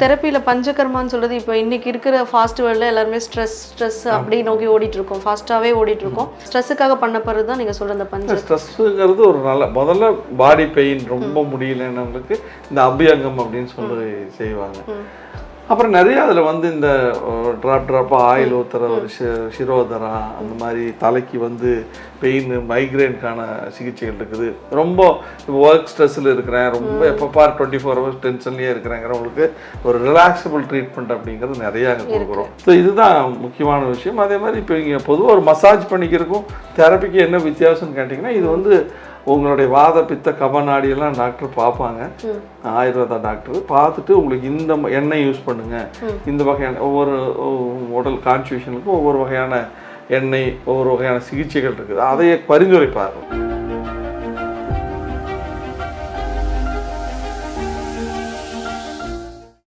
தெரப்பியில் பஞ்சகர்மான்னு சொல்கிறது இப்போ இன்றைக்கி இருக்கிற ஃபாஸ்ட் வேர்ல்டில் எல்லாருமே ஸ்ட்ரெஸ் அப்படி நோக்கி ஓடிட்டுருக்கோம், ஃபாஸ்ட்டாகவே ஓடிட்டுருக்கோம். ஸ்ட்ரெஸ்ஸுக்காக பண்ணப்படுறது தான் நீங்கள் சொல்கிற அந்த ஸ்ட்ரெஸ்ஸுங்கிறது ஒரு முதல்ல பாடி பெயின் ரொம்ப முடியலன்னவங்களுக்கு இந்த அபியங்கம் அப்படின்னு சொல்லி செய்வாங்க. அப்புறம் நிறைய அதில் வந்து இந்த ட்ராப்பாக ஆயில் ஊற்றுற ஒரு சிரோதரா அந்த மாதிரி தலைக்கு வந்து பெயின் மைக்ரைனுக்கான சிகிச்சைகள் இருக்குது. ரொம்ப ஒர்க் ஸ்ட்ரெஸ்ஸில் இருக்கிறேன், ரொம்ப எப்போ பார் 24 hours டென்ஷன்லேயே இருக்கிறேங்கிறவங்களுக்கு ஒரு ரிலாக்ஸபிள் ட்ரீட்மெண்ட் அப்படிங்கிறது நிறையா அங்கே கொடுக்குறோம். ஸோ இதுதான் முக்கியமான விஷயம். அதே மாதிரி இப்போ இங்கே பொதுவாக ஒரு மசாஜ் பண்ணிக்கிறதுக்கும் தெரப்பிக்கு என்ன வித்தியாசம்னு கேட்டிங்கன்னா, இது வந்து உங்களுடைய வாத பித்த கப நாடியெல்லாம் டாக்டர் பார்ப்பாங்க, ஆயுர்வேதா டாக்டர் பார்த்துட்டு உங்களுக்கு இந்த எண்ணெய் யூஸ் பண்ணுங்க, இந்த வகையான ஒவ்வொரு உடல் கான்ஸ்டியூஷனுக்கும் ஒவ்வொரு வகையான எண்ணெய், ஒவ்வொரு வகையான சிகிச்சைகள் இருக்குது, அதையே பரிந்துரைப்பார்கள்.